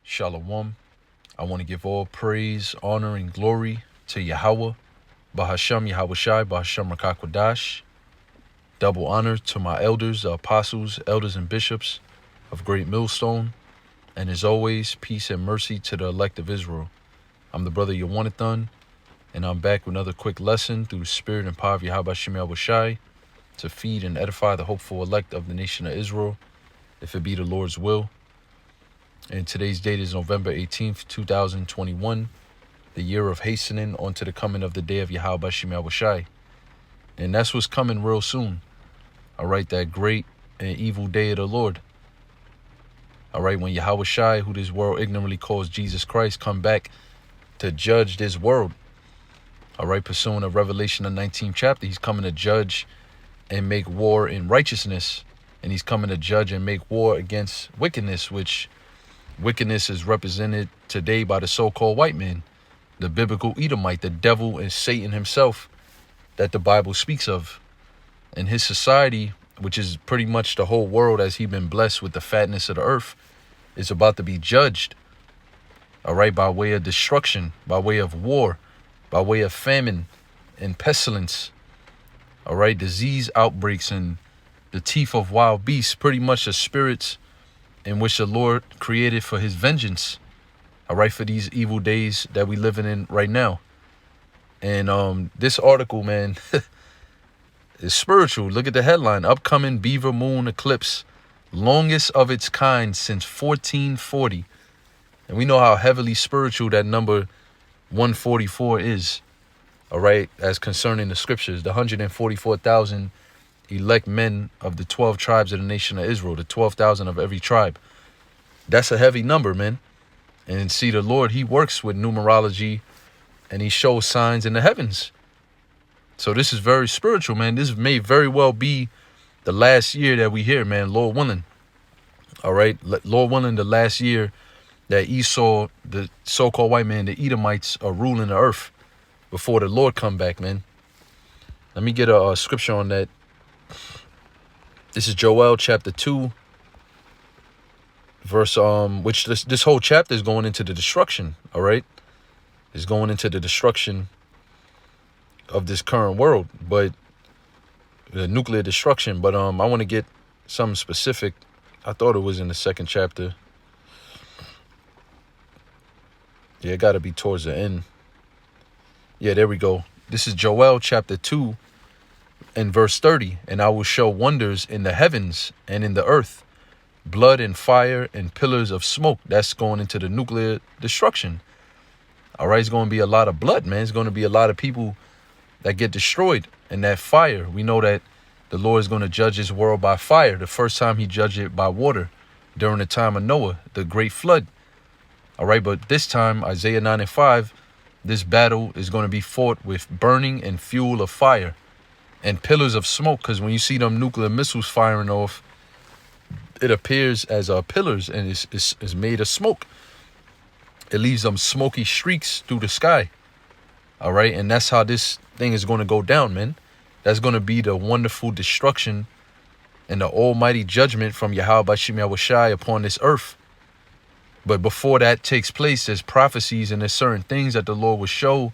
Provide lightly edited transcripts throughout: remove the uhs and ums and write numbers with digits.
Shalom. I want to give all praise, honor, and glory to Yahweh, Bahasham Yahweh Shai, Bahasham Rakakwadash. Double honor to my elders, the apostles, elders, and bishops of Great Millstone. And as always, peace and mercy to the elect of Israel. I'm the brother Yawanathan, and I'm back with another quick lesson through the spirit and power of Yahweh Shem Yahweh Shai to feed and edify the hopeful elect of the nation of Israel, if it be the Lord's will. And today's date is November 18th, 2021, the year of hastening onto the coming of the day of Yahweh Shem Yahweh Shai. And that's what's coming real soon. All right, that great and evil day of the Lord. All right, when Yahweh Shai, who this world ignorantly calls Jesus Christ, come back to judge this world. All right, pursuing a Revelation, the 19th chapter, he's coming to judge and make war in righteousness. And he's coming to judge and make war against wickedness, which wickedness is represented today by the so-called white man, the biblical Edomite, the devil and Satan himself that the Bible speaks of. And his society, which is pretty much the whole world as he's been blessed with the fatness of the earth, is about to be judged, all right, by way of destruction, by way of war, by way of famine and pestilence, all right, disease outbreaks and the teeth of wild beasts, pretty much the spirits in which the Lord created for his vengeance, all right, for these evil days that we living in right now. And this article, man, is spiritual. Look at the headline: upcoming beaver moon eclipse, longest of its kind since 1440. And we know how heavily spiritual that number 144 is, all right, as concerning the scriptures, the 144,000 elect men of the 12 tribes of the nation of Israel, the 12,000 of every tribe. That's a heavy number, man. And see, the Lord, he works with numerology and he shows signs in the heavens. So this is very spiritual, man. This may very well be the last year that we hear, man, Lord willing. All right, Lord willing, the last year that Esau, the so-called white man, the Edomites, are ruling the earth before the Lord come back, man. Let me get a scripture on that. This is Joel chapter 2, verse, which this whole chapter is going into the destruction, all right? It's going into the destruction of this current world, but the nuclear destruction. But I want to get something specific. I thought it was in the second chapter. Yeah, it got to be towards the end. Yeah, there we go. This is Joel chapter 2 and verse 30. And I will show wonders in the heavens and in the earth, blood and fire and pillars of smoke. That's going into the nuclear destruction. All right, it's going to be a lot of blood, man. It's going to be a lot of people that get destroyed in that fire. We know that the Lord is going to judge this world by fire. The first time he judged it by water during the time of Noah, the great flood. All right, but this time, Isaiah 9 and 5, this battle is going to be fought with burning and fuel of fire and pillars of smoke. Because when you see them nuclear missiles firing off, it appears as pillars, and it's made of smoke. It leaves them smoky streaks through the sky. All right, and that's how this thing is going to go down, man. That's going to be the wonderful destruction and the almighty judgment from Yahweh Shem Yahweh Shai upon this earth. But before that takes place, there's prophecies and there's certain things that the Lord will show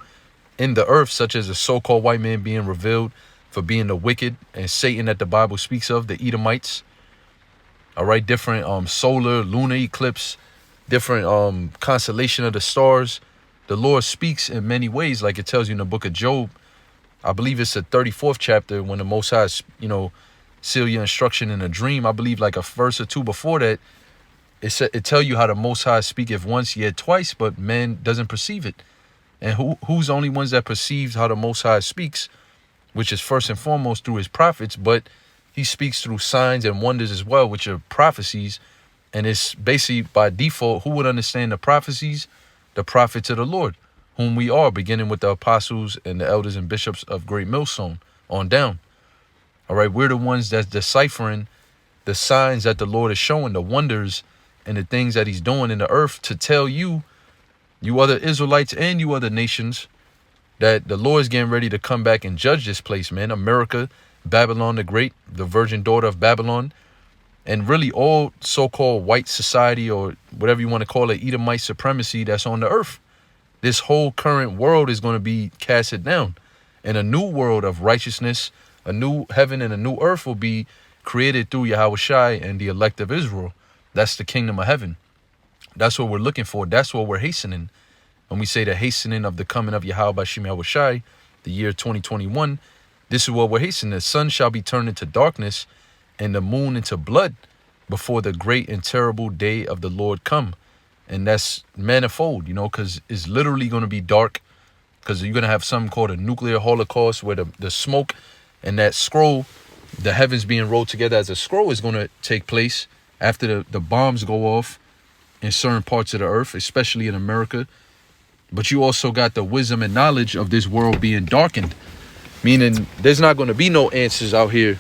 in the earth, such as the so-called white man being revealed for being the wicked, and Satan that the Bible speaks of, the Edomites. All right, different solar, lunar eclipse, different constellation of the stars. The Lord speaks in many ways, like it tells you in the book of Job. I believe it's the 34th chapter when the Most High, seal your instruction in a dream. I believe like a verse or two before that, it tell you how the Most High speaketh once, yet twice, but man doesn't perceive it. And who's the only ones that perceives how the Most High speaks, which is first and foremost through his prophets, but he speaks through signs and wonders as well, which are prophecies. And it's basically by default, who would understand the prophecies? The prophets of the Lord, whom we are, beginning with the apostles and the elders and bishops of Great Millstone on down. All right, we're the ones that's deciphering the signs that the Lord is showing, the wonders and the things that he's doing in the earth, to tell you, you other Israelites and you other nations, that the Lord is getting ready to come back and judge this place, man. America, Babylon the Great, the virgin daughter of Babylon, And really all so-called white society, or whatever you want to call it, Edomite supremacy that's on the earth. This whole current world is going to be casted down. And a new world of righteousness, a new heaven and a new earth will be created through Yahweh Shai and the elect of Israel. That's the kingdom of heaven. That's what we're looking for. That's what we're hastening. When we say the hastening of the coming of Yahweh Bashim Yahweh Shai, the year 2021, this is what we're hastening. The sun shall be turned into darkness and the moon into blood before the great and terrible day of the Lord come. And that's manifold, you know, because it's literally going to be dark, because you're going to have something called a nuclear holocaust, where the smoke and that scroll, the heavens being rolled together as a scroll, is going to take place after the bombs go off in certain parts of the earth, especially in America. But you also got the wisdom and knowledge of this world being darkened, meaning there's not going to be no answers out here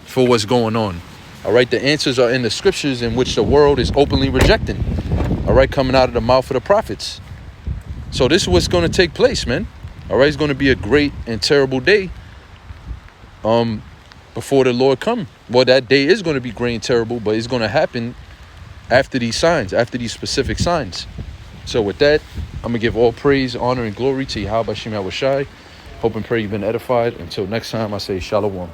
for what's going on. All right, the answers are in the scriptures, in which the world is openly rejecting. All right, coming out of the mouth of the prophets. So this is what's going to take place, man. All right, it's going to be a great and terrible day before the Lord come. Well, that day is going to be great and terrible, but it's going to happen after these signs, after these specific signs. So with that, I'm going to give all praise, honor, and glory to Yahweh Bashim Yahweh Shai. Hope and pray you've been edified. Until next time, I say shalom.